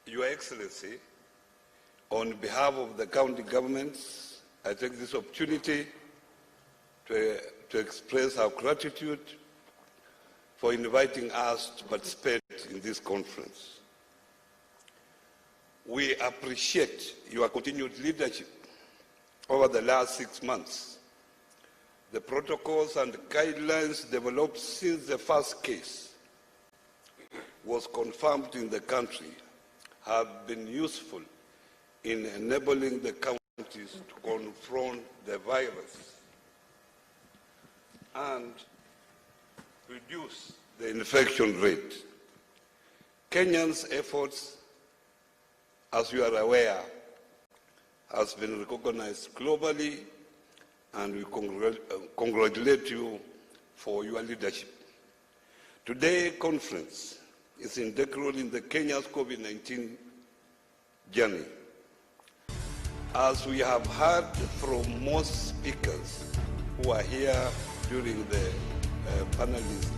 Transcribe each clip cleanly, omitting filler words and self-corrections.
Your Excellency, on behalf of the county governments, I take this opportunity to express our gratitude for inviting us to participate in this conference. We appreciate your continued leadership over the last 6 months. The protocols and guidelines developed since the first case was confirmed in the country have been useful in enabling the counties to confront the virus and reduce the infection rate. Kenya's efforts, as you are aware, has been recognized globally, and we congratulate you for your leadership. Today's conference is integral in the Kenya's COVID-19 journey. As we have heard from most speakers who are here during the panelists,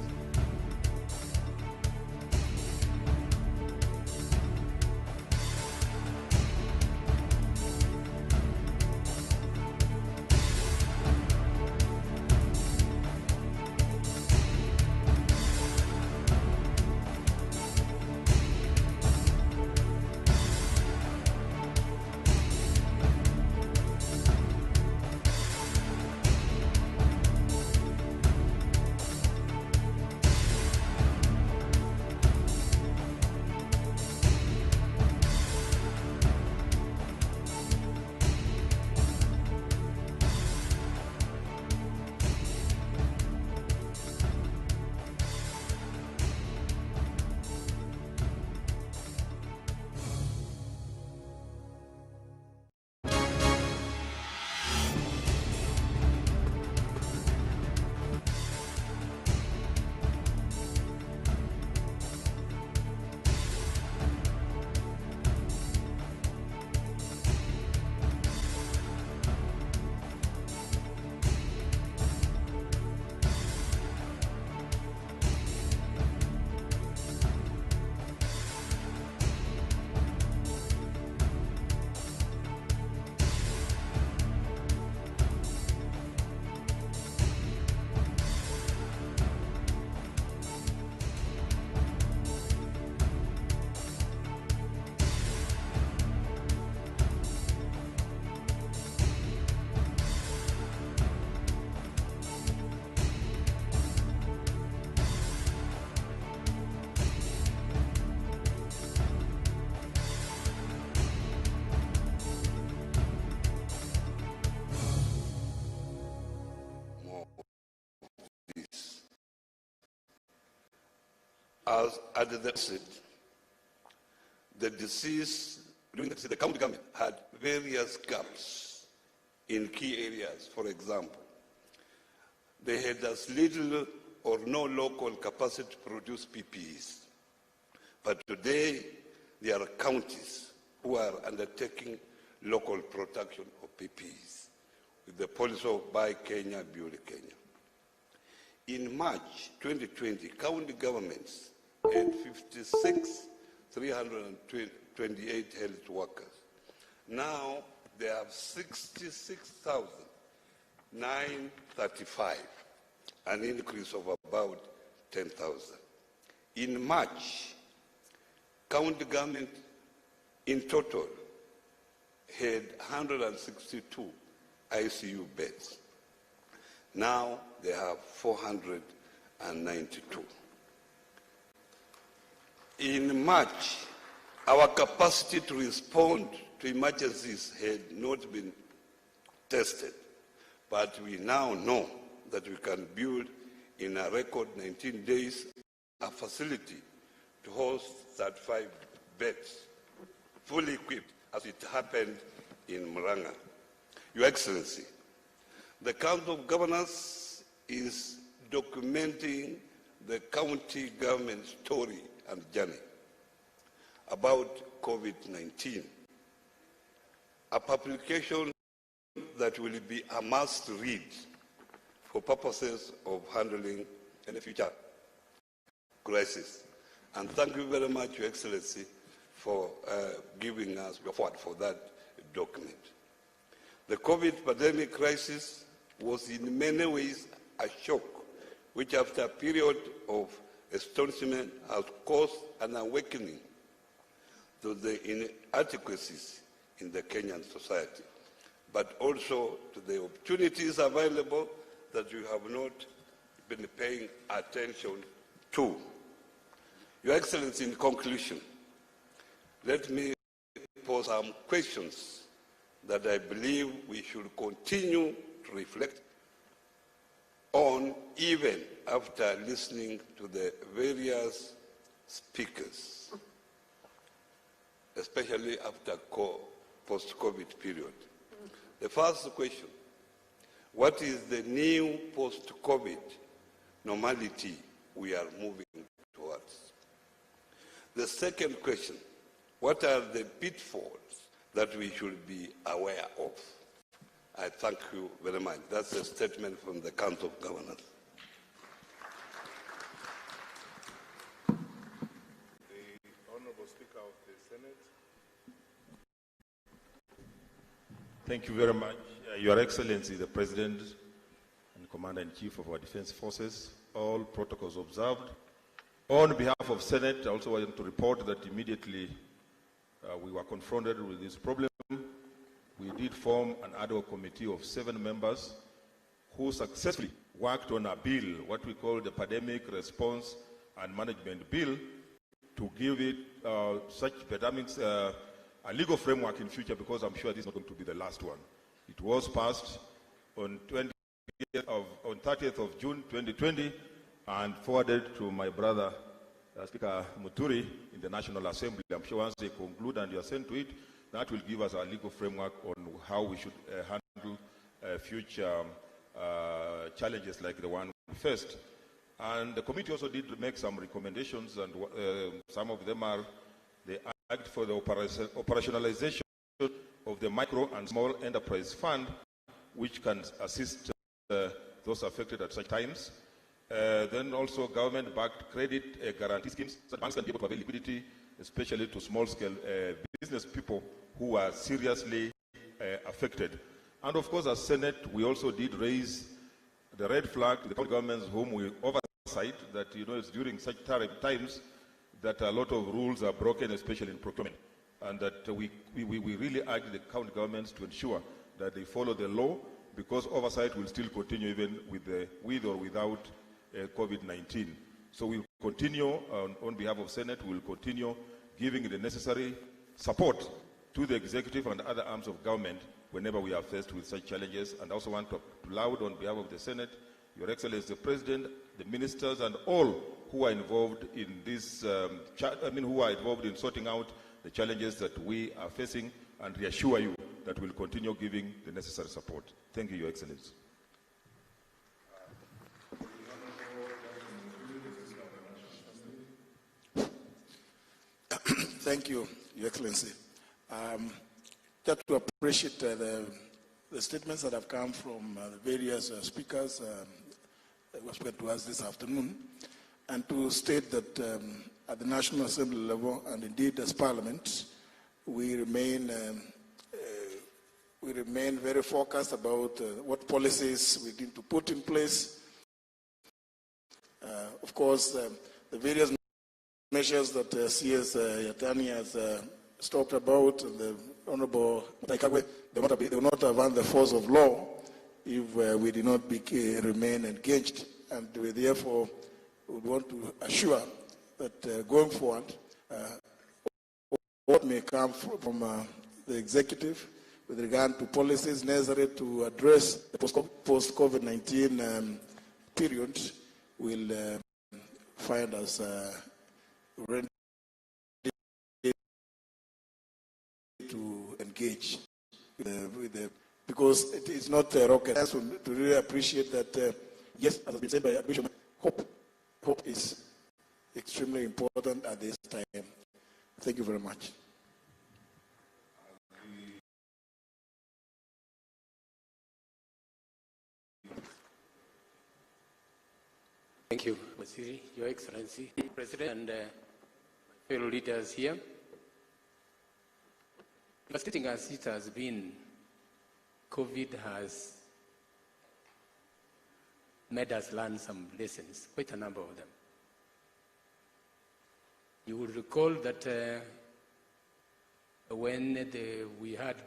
as at the outset, the county government had various gaps in key areas. For example, they had as little or no local capacity to produce PPEs. But today, there are counties who are undertaking local production of PPEs with the policy of Buy Kenya, Build Kenya. In March 2020, county governments had 56,328 health workers. Now they have 66,935, an increase of about 10,000. In March, county government in total had 162 ICU beds. Now they have 492. In March, our capacity to respond to emergencies had not been tested, but we now know that we can build in a record 19 days a facility to host 35 beds, fully equipped, as it happened in Murang'a. Your Excellency, the Council of Governors is documenting the county government story and journey about COVID-19, a publication that will be a must read for purposes of handling any future crisis. And thank you very much, Your Excellency, for giving us support for that document. The COVID pandemic crisis was in many ways a shock, which after a period of astonishment has caused an awakening to the inadequacies in the Kenyan society, but also to the opportunities available that you have not been paying attention to. Your Excellency, in conclusion, let me pose some questions that I believe we should continue to reflect on even after listening to the various speakers, especially after post-COVID period. The first question, what is the new post-COVID normality we are moving towards? The second question, what are the pitfalls that we should be aware of? I thank you very much. That's a statement from the Council of Governors. The Honorable Speaker of the Senate. Thank you very much. Your Excellency, the President and Commander-in-Chief of our Defense Forces, all protocols observed. On behalf of Senate, I also want to report that immediately we were confronted with this problem. We did form an ad hoc committee of 7 members who successfully worked on a bill, what we call the Pandemic Response and Management Bill, to give it such pandemics a legal framework in future, because I'm sure this is not going to be the last one. It was passed on 30th of June 2020 and forwarded to my brother, Speaker Muturi, in the National Assembly. I'm sure once they conclude and you are sent to it, that will give us a legal framework on how we should handle future challenges like the one we faced. And the committee also did make some recommendations, and some of them are the Act for the operationalization of the Micro and Small Enterprise Fund, which can assist those affected at such times. Then also government-backed credit guarantee schemes, so banks can be able to avail liquidity, especially to small-scale business people who are seriously affected. And of course, as Senate, we also did raise the red flag to the county governments whom we oversight that, it's during such times that a lot of rules are broken, especially in procurement. And that we really urge the county governments to ensure that they follow the law, because oversight will still continue even with or without COVID-19. So we'll continue, on behalf of Senate, we'll continue giving the necessary support to the executive and other arms of government whenever we are faced with such challenges. And I also want to laud on behalf of the Senate, Your Excellency the President, the ministers, and all who are involved in this, who are involved in sorting out the challenges that we are facing, and reassure you that we'll continue giving the necessary support. Thank you, Your Excellency. Thank you, Your Excellency. Just to appreciate the statements that have come from the various speakers that were spoken to us this afternoon, and to state that at the National Assembly level, and indeed as Parliament, we remain very focused about what policies we need to put in place. Of course, the various measures that CS Yatani has talked about, and the Honorable Taikagwe, they will not have run the force of law if we did not remain engaged. And we therefore would want to assure that going forward, what may come from the executive with regard to policies necessary to address the post-COVID-19 period will find us ready to engage because it is not rocket science to really appreciate that, yes, as has been said by Bishop, hope is extremely important at this time. Thank you very much. Thank you, Your Excellency, President, and fellow leaders here. devastating as it has been, COVID has made us learn some lessons, quite a number of them. You will recall that when we had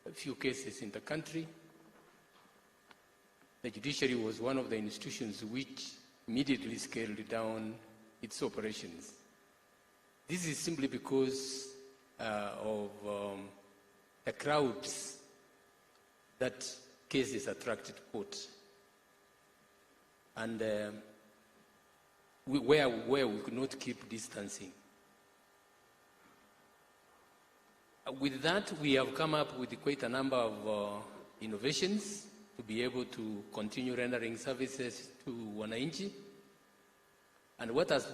a few cases in the country, the judiciary was one of the institutions which immediately scaled down its operations. This is simply because of the crowds that cases attracted to court, and where we could not keep distancing. With that, we have come up with quite a number of innovations to be able to continue rendering services to wananchi. And what has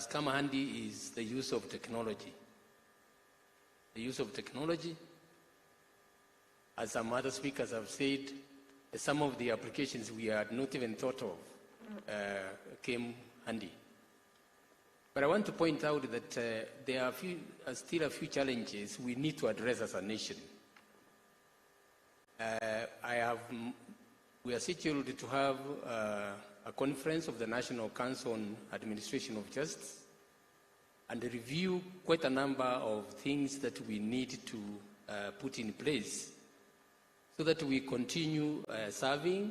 come handy is the use of technology. The use of technology, as some other speakers have said, some of the applications we had not even thought of came handy. But I want to point out that there are still a few challenges we need to address as a nation. We are scheduled to have a conference of the National Council on Administration of Justice and review quite a number of things that we need to put in place so that we continue serving,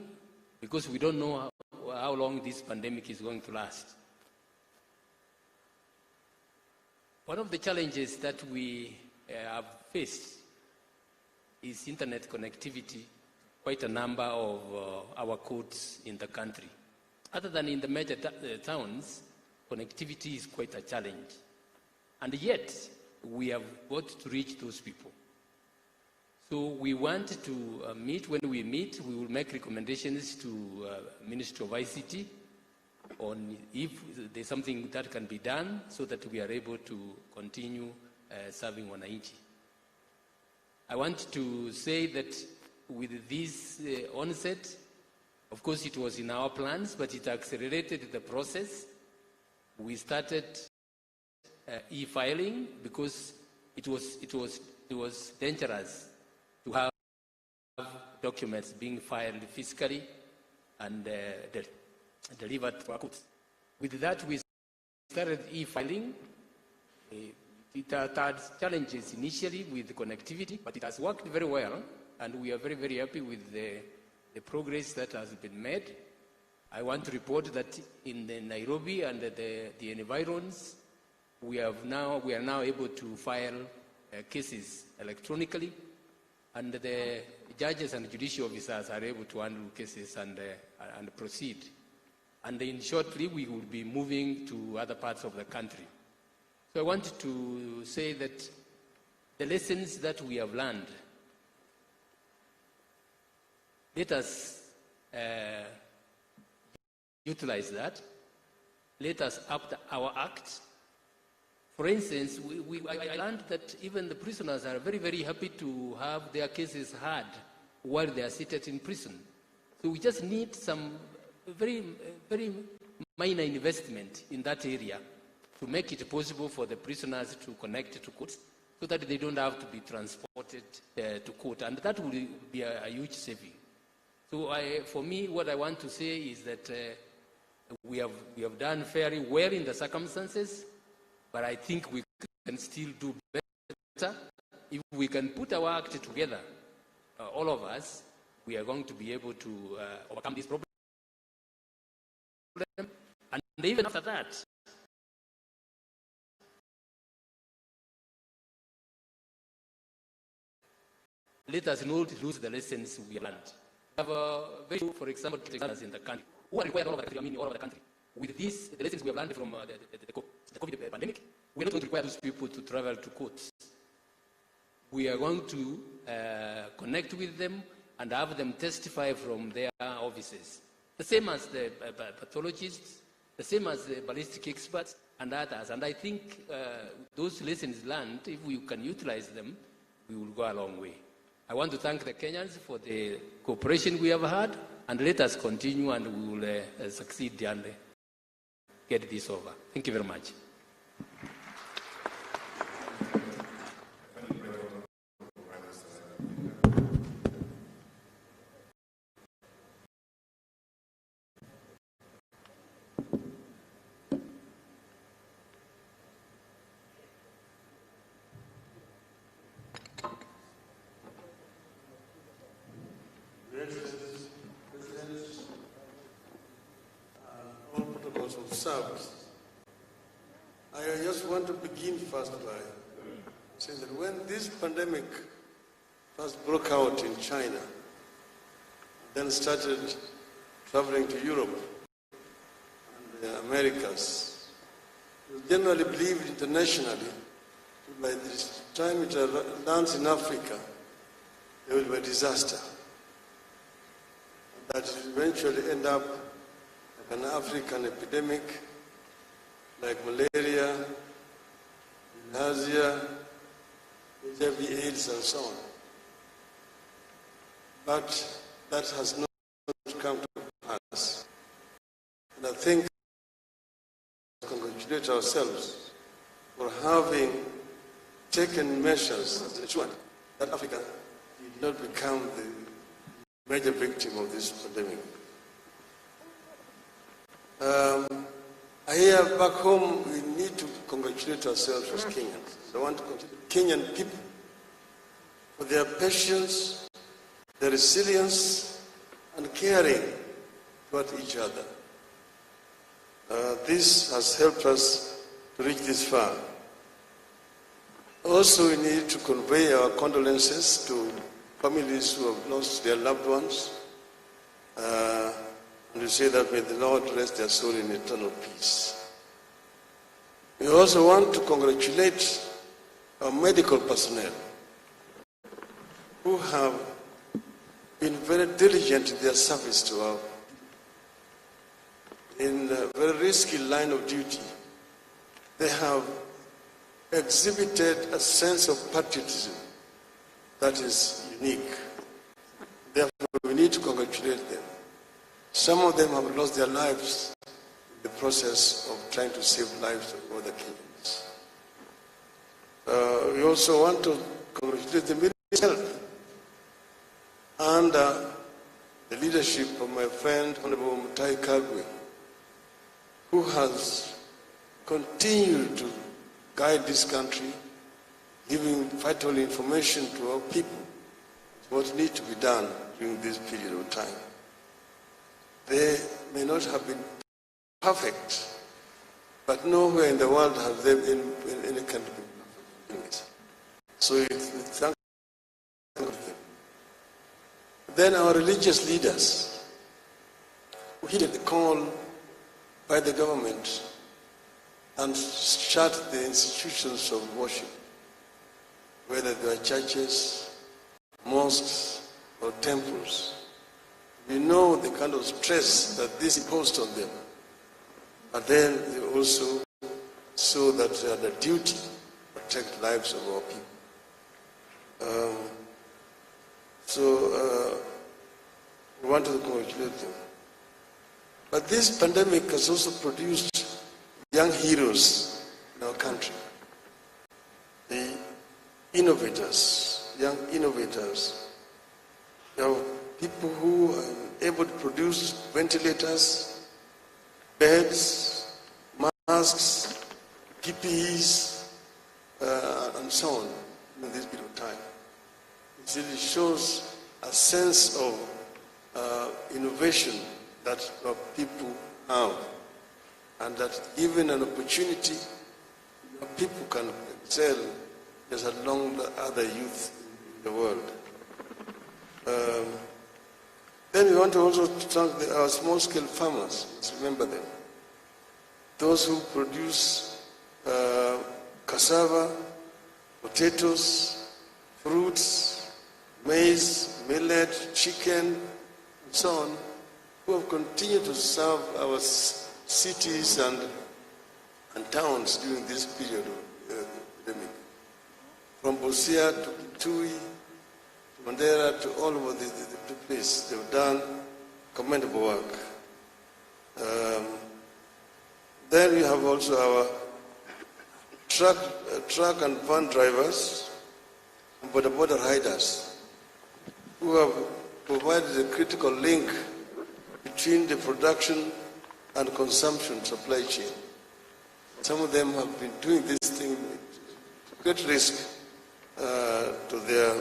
because we don't know how long this pandemic is going to last. One of the challenges that we have faced is internet connectivity, quite a number of our courts in the country. Other than in the major towns, connectivity is quite a challenge. And yet, we have got to reach those people. So we want to meet. When we meet, we will make recommendations to Ministry of ICT on if there's something that can be done so that we are able to continue serving wananchi. I want to say that with this onset, of course it was in our plans, but it accelerated the process. We started e-filing because it was dangerous to have documents being filed physically and delivered to our courts. With that, we started e-filing. It had challenges initially with connectivity, but it has worked very well, and we are very, very happy with the progress that has been made. I want to report that in the Nairobi and the environs, we are now able to file cases electronically, and the judges and judicial officers are able to handle cases and proceed. And then shortly, we will be moving to other parts of the country. So I want to say that the lessons that we have learned, let us utilize that. Let us up our act. For instance, I learned that even the prisoners are very, very happy to have their cases heard while they are seated in prison. So we just need some very, very minor investment in that area to make it possible for the prisoners to connect to courts so that they don't have to be transported to court. And that will be a huge saving. So for me, what I want to say is that we have done fairly well in the circumstances, but I think we can still do better. If we can put our act together, all of us, we are going to be able to overcome this problem. And even after that, let us not lose the lessons we learned. We have very few, for example, in the country who are required all over the country. With this, the lessons we have learned from the COVID pandemic, we are not going to require those people to travel to courts. We are going to connect with them and have them testify from their offices. The same as the pathologists, the same as the ballistic experts and others. And I think those lessons learned, if we can utilize them, we will go a long way. I want to thank the Kenyans for the cooperation we have had, and let us continue, and we will succeed and get this over. Thank you very much. observed. I just want to begin first by saying that when this pandemic first broke out in China, then started traveling to Europe and the Americas, it was generally believed internationally that by this time it lands in Africa, there will be a disaster. That it will eventually end up like an African epidemic, like malaria, bilharzia, HIV, AIDS, and so on. But that has not come to pass. And I think we congratulate ourselves for having taken measures to ensure that Africa did not become the major victim of this pandemic. Here back home, we need to congratulate ourselves as Kenyans. I want to congratulate Kenyan people for their patience, their resilience, and caring toward each other. This has helped us to reach this far. Also, we need to convey our condolences to families who have lost their loved ones. And we say that may the Lord rest their soul in eternal peace. We also want to congratulate our medical personnel who have been very diligent in their service to our in a very risky line of duty. They have exhibited a sense of patriotism that is unique. Therefore, we need to congratulate them. Some of them have lost their lives in the process of trying to save lives of other Kenyans. We also want to congratulate the Ministry of Health under the leadership of my friend, Honorable Mutahi Kagwe, who has continued to guide this country, giving vital information to our people, what needs to be done during this period of time. They may not have been perfect, but nowhere in the world have they been in any country been perfect. So it's thank them. Then our religious leaders, who heeded the call by the government and shut the institutions of worship, whether they are churches, mosques, or temples. We know the kind of stress that this imposed on them. But then they also saw that they had a duty to protect the lives of our people. We want to congratulate them. But this pandemic has also produced young heroes in our country. The innovators, young innovators. There are people who are able to produce ventilators, beds, masks, PPEs, and so on in this period of time. It really shows a sense of innovation that our people have, and that given an opportunity, people can excel just along the other youth in the world. Then we want to also thank our small-scale farmers. Let's remember them. Those who produce cassava, potatoes, fruits, maize, millet, chicken, and so on, who have continued to serve our cities and towns during this period of epidemic. From Busia to Kitui, to Mandera, to all over the place, they've done commendable work. Then we have also our truck and van drivers, and border riders, who have provided a critical link between the production and consumption supply chain. Some of them have been doing this thing at great risk to their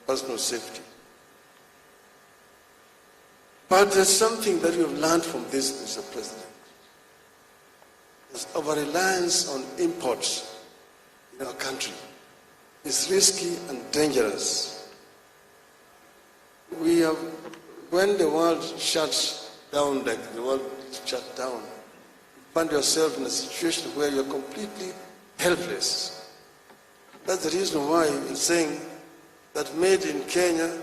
personal safety. But there's something that we have learned from this, Mr. President. over-reliance on imports in our country is risky and dangerous. When the world shuts down, like the world is shut down, you find yourself in a situation where you're completely helpless. That's the reason why in saying that made in Kenya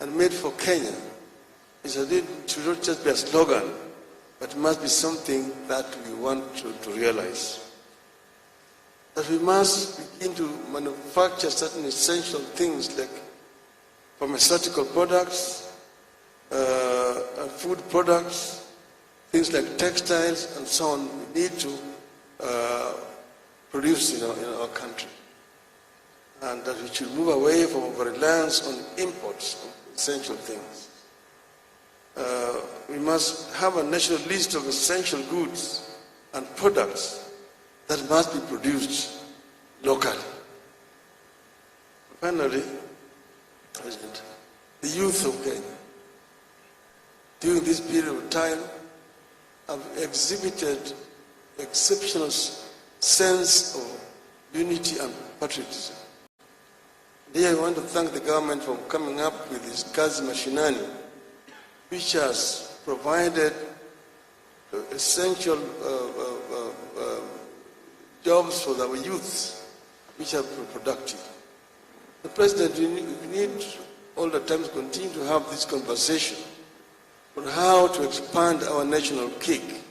and made for Kenya should not just be a slogan, but it must be something that we want to realize. That we must begin to manufacture certain essential things like pharmaceutical products, food products, things like textiles and so on, we need to produce in our country. And that we should move away from over-reliance on imports of essential things. We must have a national list of essential goods and products that must be produced locally. Finally, President, the youth of Kenya, during this period of time, have exhibited exceptional sense of unity and patriotism. Here I want to thank the government for coming up with this Kazi Mashinani, which has provided essential jobs for our youth, which are productive. The President, we need all the time to continue to have this conversation on how to expand our national cake.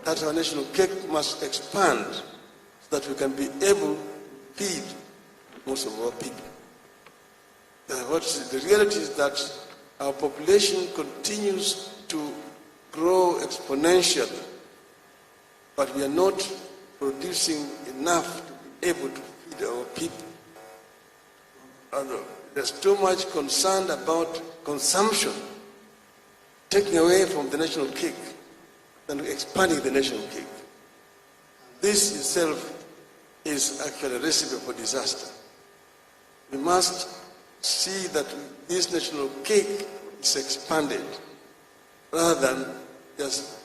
That our national cake must expand so that we can be able to feed most of our people. The reality is that our population continues to grow exponentially, but we are not producing enough to be able to feed our people. And there's too much concern about consumption, taking away from the national cake than expanding the national cake. This itself is actually a recipe for disaster. We must see that this national cake is expanded rather than just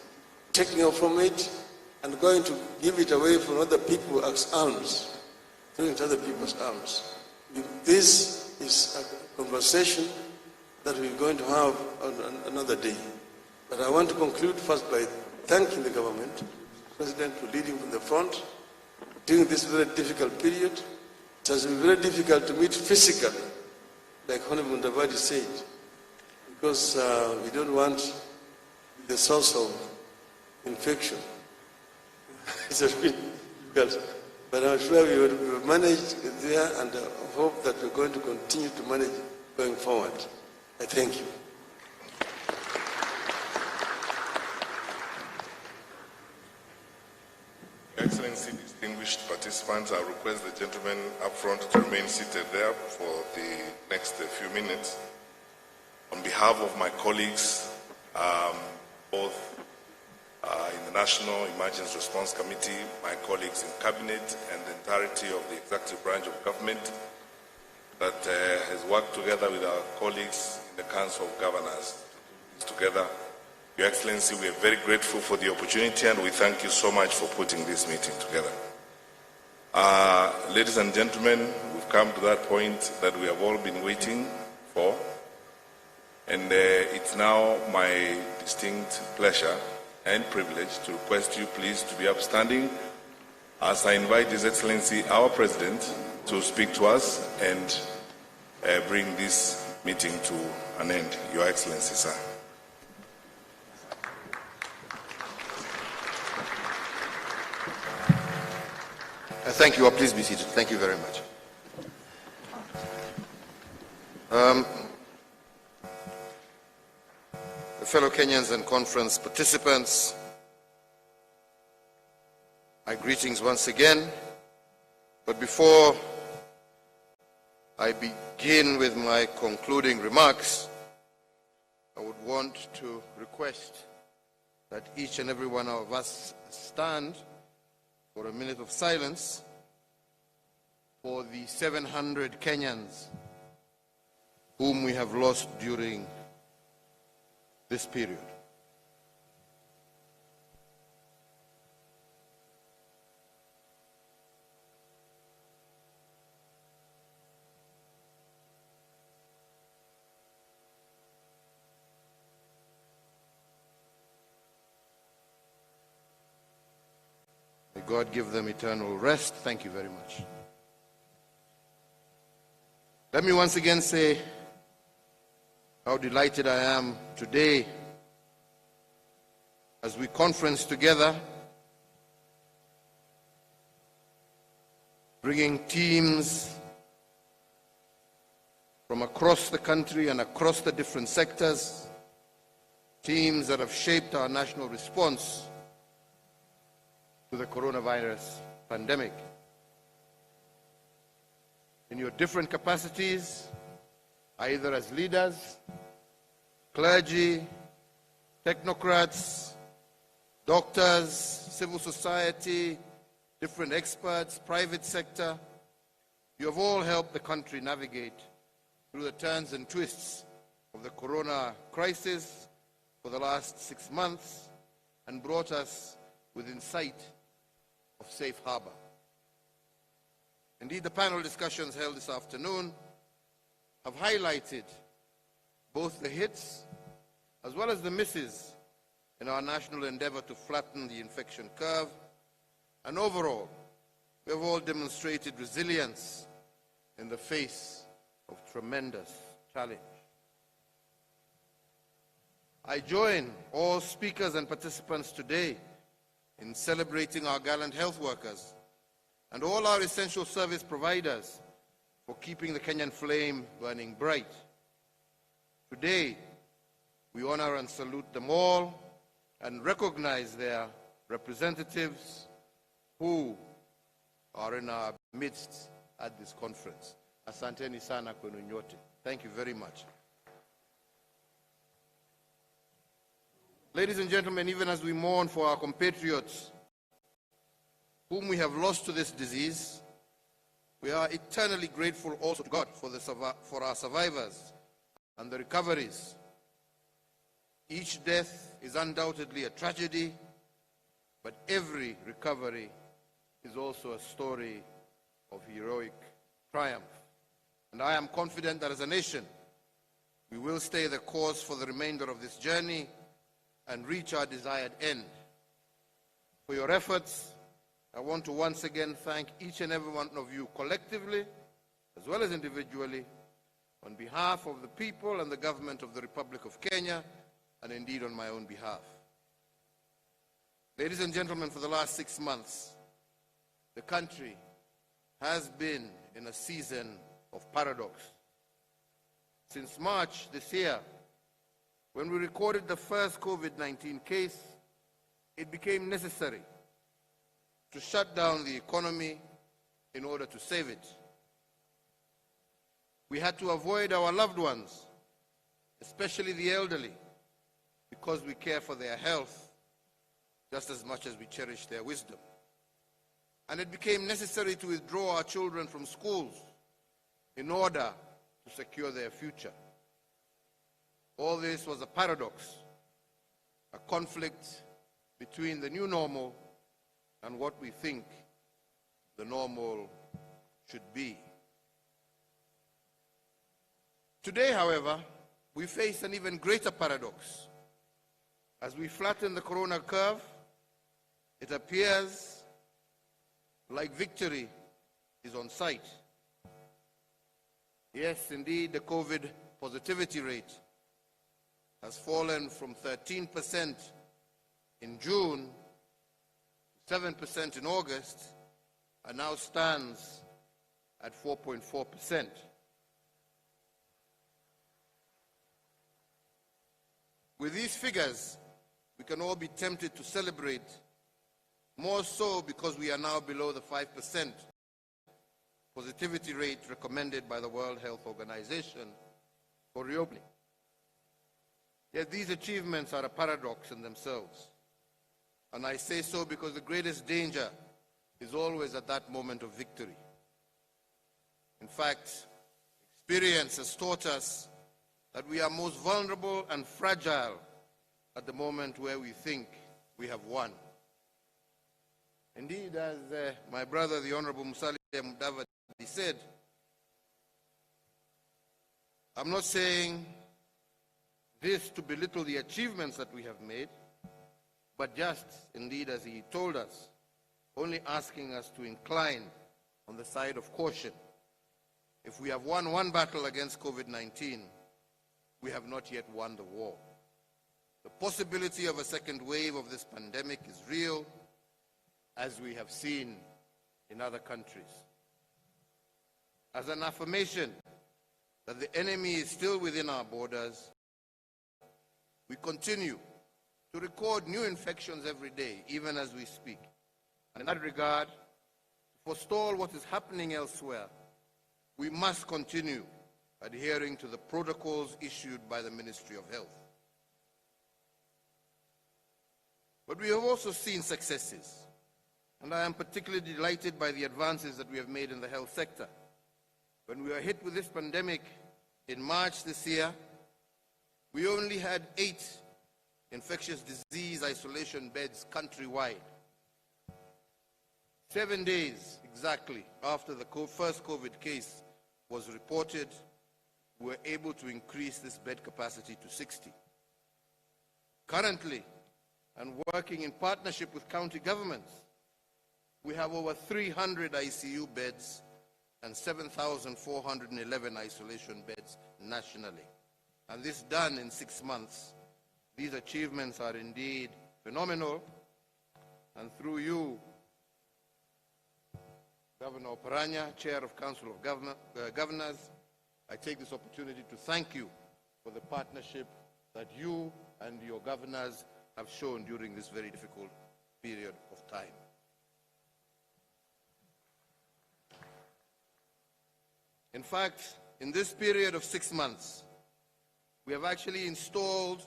taking out from it and going to give it away from other people as alms, throwing it to other people's alms. This is a conversation that we're going to have on another day. But I want to conclude first by thanking the government, the President, for leading from the front during this very difficult period. It has been very difficult to meet physically, like Honorable Ndavadi said, because we don't want the source of infection. It's been difficult, but I'm sure we will manage there, and I hope that we're going to continue to manage going forward. I thank you. Excellency, distinguished participants, I request the gentleman up front to remain seated there for the next few minutes. On behalf of my colleagues, both in the National Emergency Response Committee, my colleagues in Cabinet, and the entirety of the executive branch of government that has worked together with our colleagues in the Council of Governors together. Your Excellency, we are very grateful for the opportunity, and we thank you so much for putting this meeting together. Ladies and gentlemen, we've come to that point that we have all been waiting for, and it's now my distinct pleasure and privilege to request you please to be upstanding as I invite His Excellency, our President, to speak to us and bring this meeting to an end. Your Excellency, sir. Thank you. Please be seated. Thank you very much. Fellow Kenyans and conference participants, my greetings once again. But before I begin with my concluding remarks, I would want to request that each and every one of us stand for a minute of silence for the 700 Kenyans whom we have lost during this period. God give them eternal rest. Thank you very much. Let me once again say how delighted I am today as we conference together, bringing teams from across the country and across the different sectors, teams that have shaped our national response to the coronavirus pandemic. In your different capacities, either as leaders, clergy, technocrats, doctors, civil society, different experts, private sector, you have all helped the country navigate through the turns and twists of the corona crisis for the last 6 months and brought us within sight of safe harbor. Indeed, the panel discussions held this afternoon have highlighted both the hits as well as the misses in our national endeavor to flatten the infection curve, and overall, we have all demonstrated resilience in the face of tremendous challenge. I join all speakers and participants today in celebrating our gallant health workers and all our essential service providers for keeping the Kenyan flame burning bright. Today, we honor and salute them all and recognize their representatives who are in our midst at this conference. Asanteni sana kwenu nyote. Thank you very much. Ladies and gentlemen, even as we mourn for our compatriots whom we have lost to this disease, we are eternally grateful also to God for our survivors and the recoveries. Each death is undoubtedly a tragedy, but every recovery is also a story of heroic triumph. And I am confident that as a nation, we will stay the course for the remainder of this journey and reach our desired end. For your efforts, I want to once again thank each and every one of you collectively, as well as individually, on behalf of the people and the government of the Republic of Kenya, and indeed on my own behalf. Ladies and gentlemen, for the last 6 months, the country has been in a season of paradox. Since March this year, when we recorded the first COVID-19 case, it became necessary to shut down the economy in order to save it. We had to avoid our loved ones, especially the elderly, because we care for their health just as much as we cherish their wisdom. And it became necessary to withdraw our children from schools in order to secure their future. All this was a paradox, a conflict between the new normal and what we think the normal should be. Today, however, we face an even greater paradox. As we flatten the corona curve, it appears like victory is on sight. Yes, indeed, the COVID positivity rate has fallen from 13% in June to 7% in August, and now stands at 4.4%. With these figures, we can all be tempted to celebrate, more so because we are now below the 5% positivity rate recommended by the World Health Organization for reopening. Yet these achievements are a paradox in themselves. And I say so because the greatest danger is always at that moment of victory. In fact, experience has taught us that we are most vulnerable and fragile at the moment where we think we have won. Indeed, as my brother, the Honorable Musalia Mudavadi said, I'm not saying this to belittle the achievements that we have made, but just, indeed, as he told us, only asking us to incline on the side of caution. If we have won one battle against COVID-19, we have not yet won the war. The possibility of a second wave of this pandemic is real, as we have seen in other countries. As an affirmation that the enemy is still within our borders, we continue to record new infections every day, even as we speak. And in that regard, to forestall what is happening elsewhere, we must continue adhering to the protocols issued by the Ministry of Health. But we have also seen successes, and I am particularly delighted by the advances that we have made in the health sector. When we were hit with this pandemic in March this year, we only had 8 infectious disease isolation beds countrywide. 7 days exactly after the first COVID case was reported, we were able to increase this bed capacity to 60. Currently, and working in partnership with county governments, we have over 300 ICU beds and 7,411 isolation beds nationally. And this done in 6 months. These achievements are indeed phenomenal, and through you, Governor Oparanya, Chair of Council of Governors, I take this opportunity to thank you for the partnership that you and your governors have shown during this very difficult period of time. In fact, in this period of 6 months, we have actually installed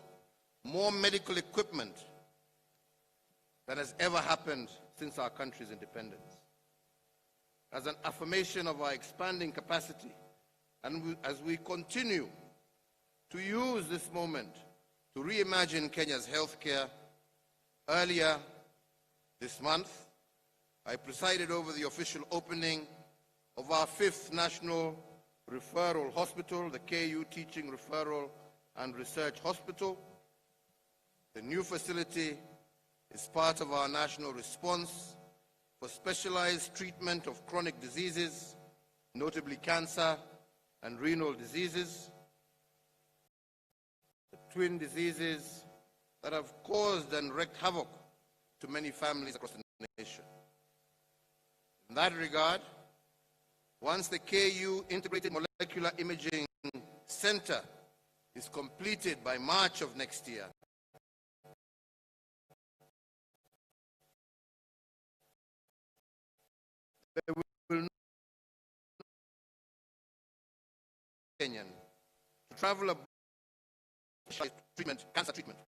more medical equipment than has ever happened since our country's independence. As an affirmation of our expanding capacity, and as we continue to use this moment to reimagine Kenya's healthcare, earlier this month, I presided over the official opening of our 5th National Referral Hospital, the KU Teaching Referral and Research Hospital. The new facility is part of our national response for specialized treatment of chronic diseases, notably cancer and renal diseases, the twin diseases that have caused and wreaked havoc to many families across the nation. In that regard, once the KU Integrated Molecular Imaging Center is completed by March of next year, there will not be Kenyan to travel abroad treatment, cancer treatment.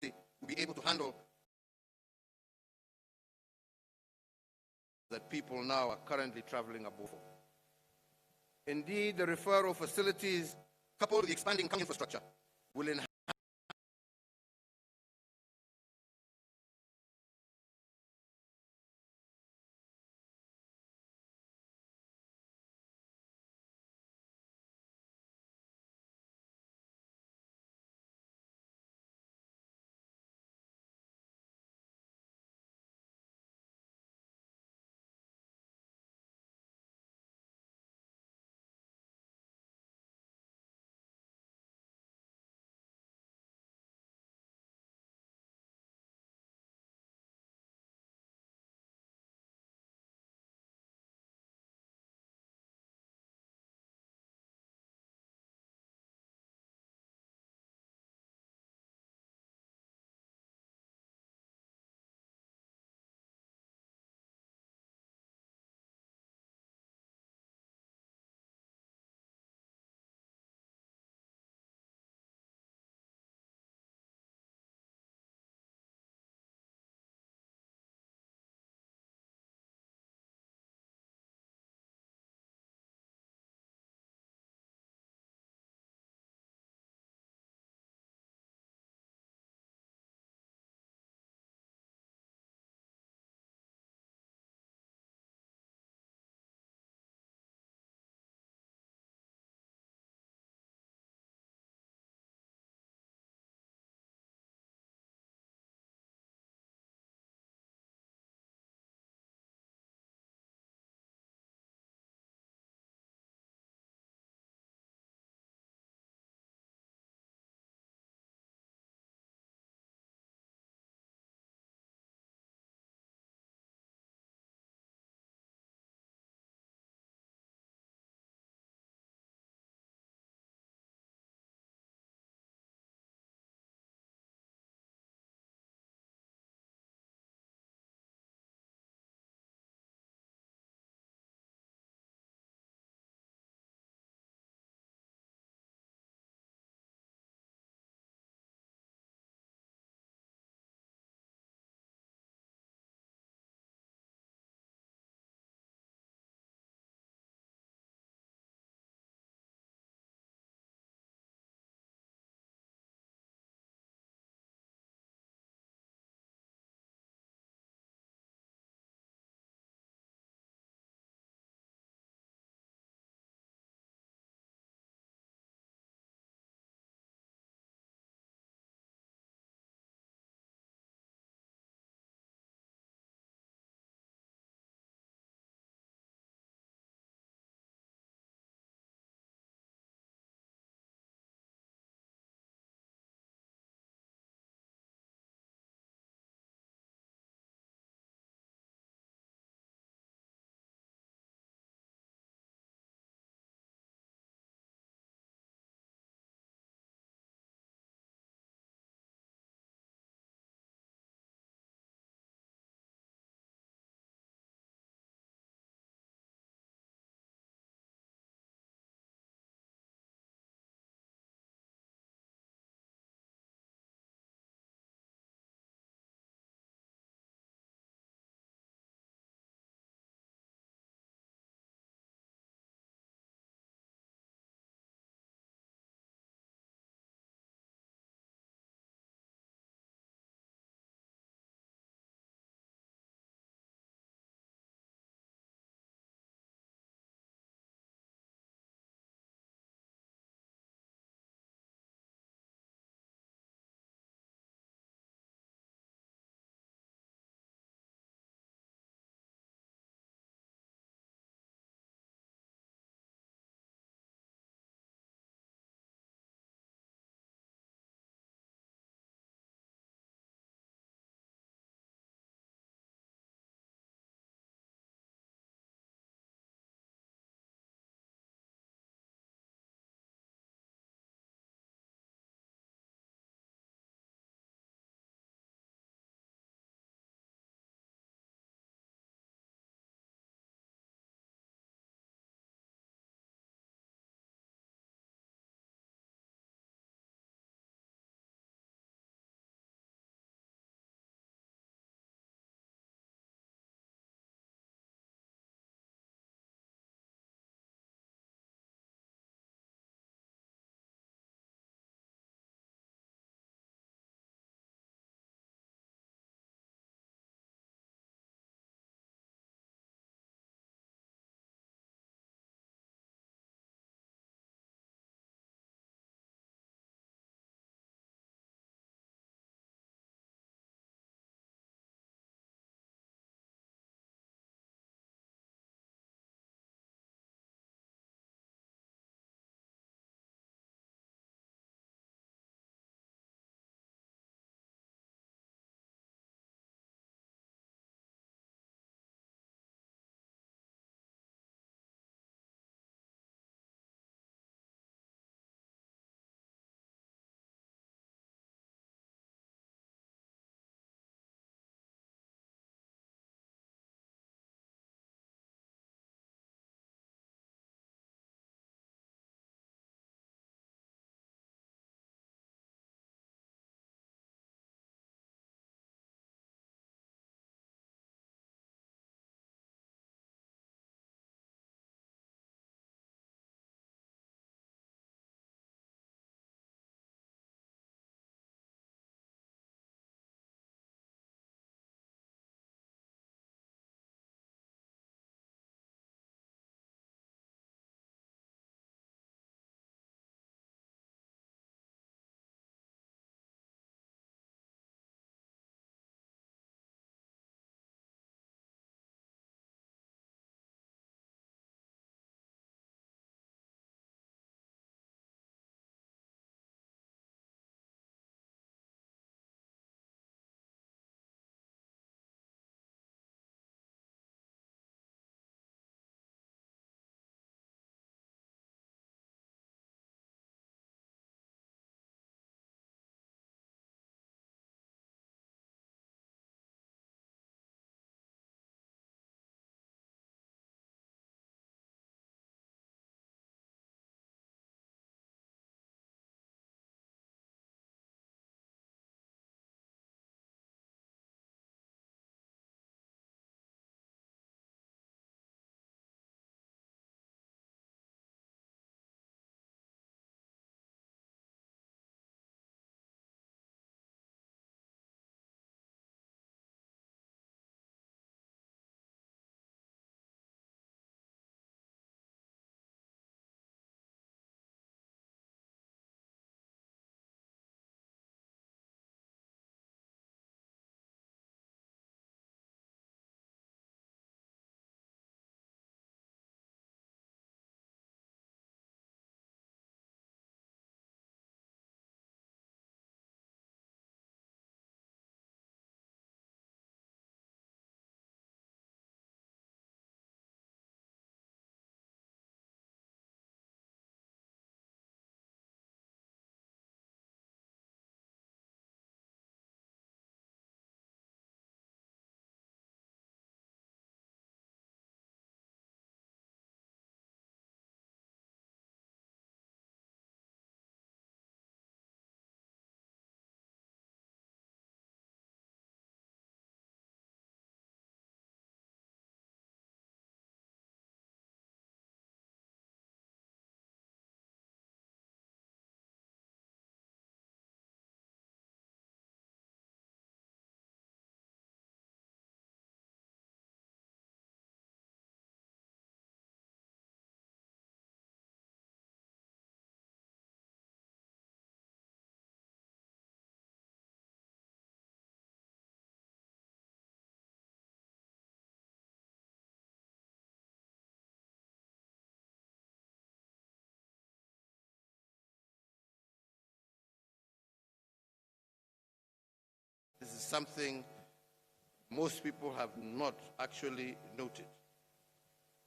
They will be able to handle that people now are currently traveling abroad for. Indeed, the referral facilities, coupled with the expanding infrastructure, will enhance This is something most people have not actually noted.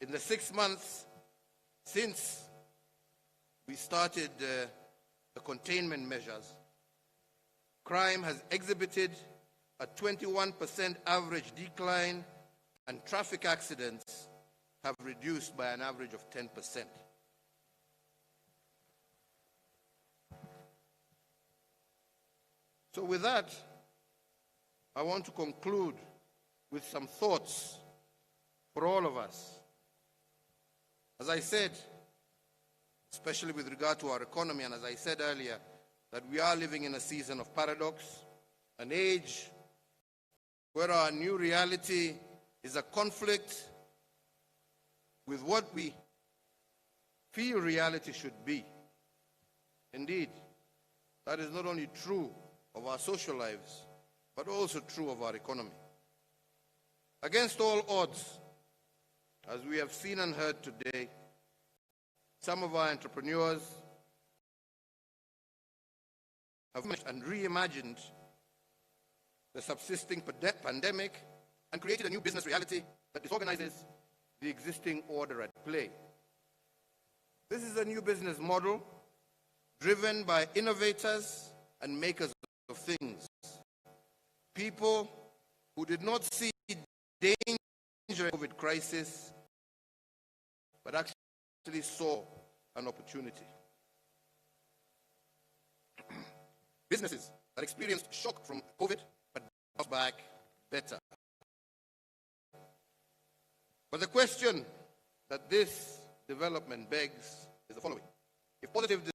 In the 6 months since we started the containment measures, crime has exhibited a 21% average decline, and traffic accidents have reduced by an average of 10%. So with that, I want to conclude with some thoughts for all of us. As I said, especially with regard to our economy, and as I said earlier, that we are living in a season of paradox, an age where our new reality is a conflict with what we feel reality should be. Indeed, that is not only true of our social lives, but also true of our economy. Against all odds, as we have seen and heard today, some of our entrepreneurs have and reimagined the subsisting pandemic and created a new business reality that disorganizes the existing order at play. This is a new business model driven by innovators and makers of things. People who did not see danger in the COVID crisis, but actually saw an opportunity. Businesses that experienced shock from COVID, but bounced back better. But the question that this development begs is the following. If positive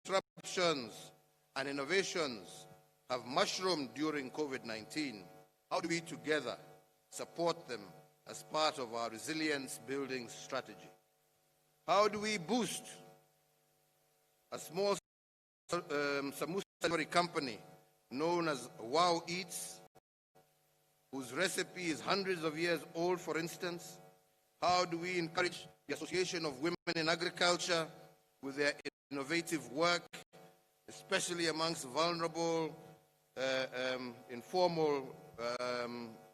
disruptions and innovations have mushroomed during COVID-19, how do we together support them as part of our resilience building strategy? How do we boost a small samosa delivery company known as Wow Eats, whose recipe is hundreds of years old, for instance? How do we encourage the Association of Women in Agriculture with their innovative work, especially amongst vulnerable, informal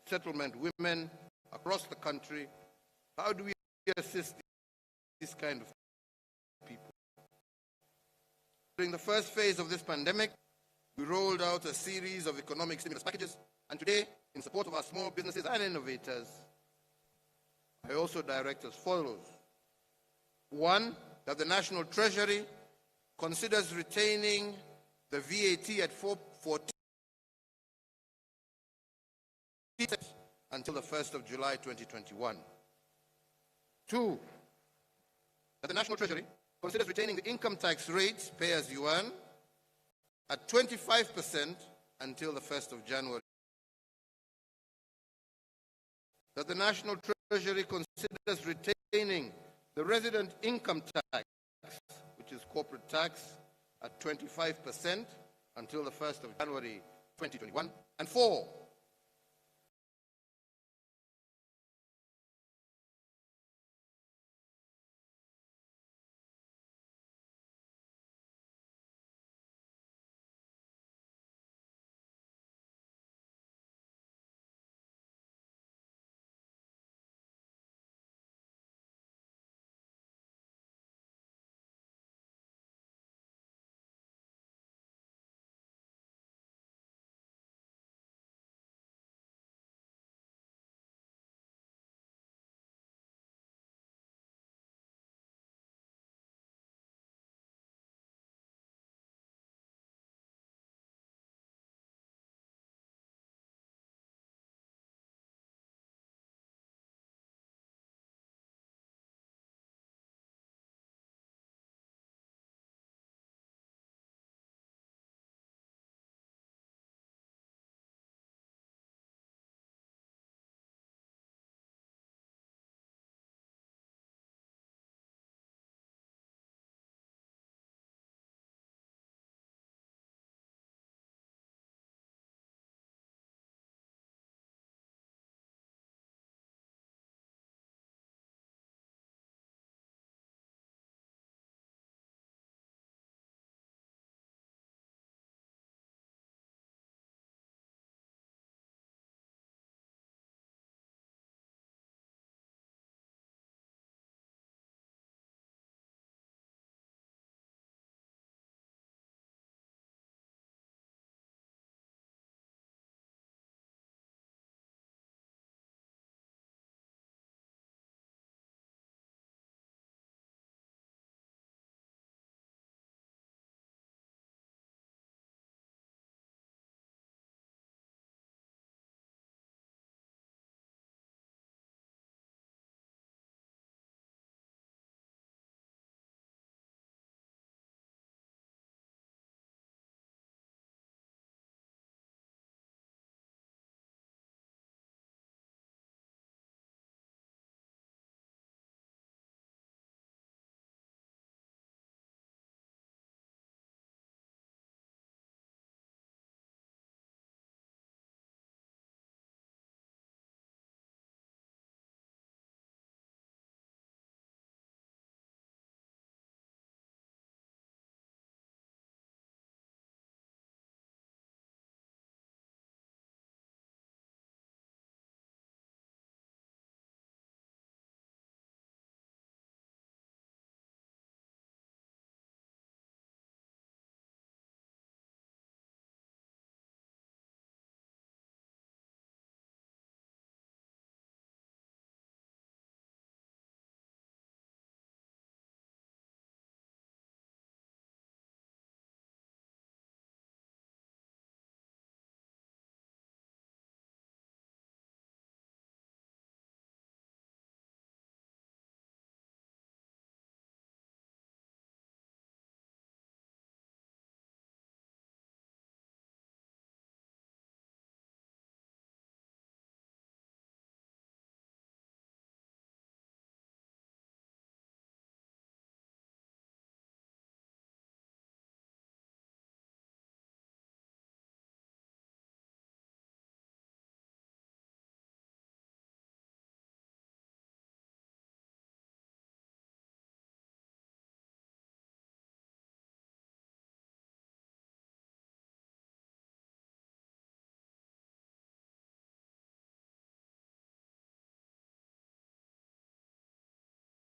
settlement women across the country? How do we assist this kind of people? During the first phase of this pandemic, we rolled out a series of economic stimulus packages, and today, in support of our small businesses and innovators, I also direct as follows. One, that the National Treasury considers retaining the VAT at 14% until the 1st of July 2021. Two, that the National Treasury considers retaining the income tax rate, pay as you earn, at 25% until the 1st of January. That the National Treasury considers retaining the resident income tax, which is corporate tax, at 25% until the 1st of January 2021. And four,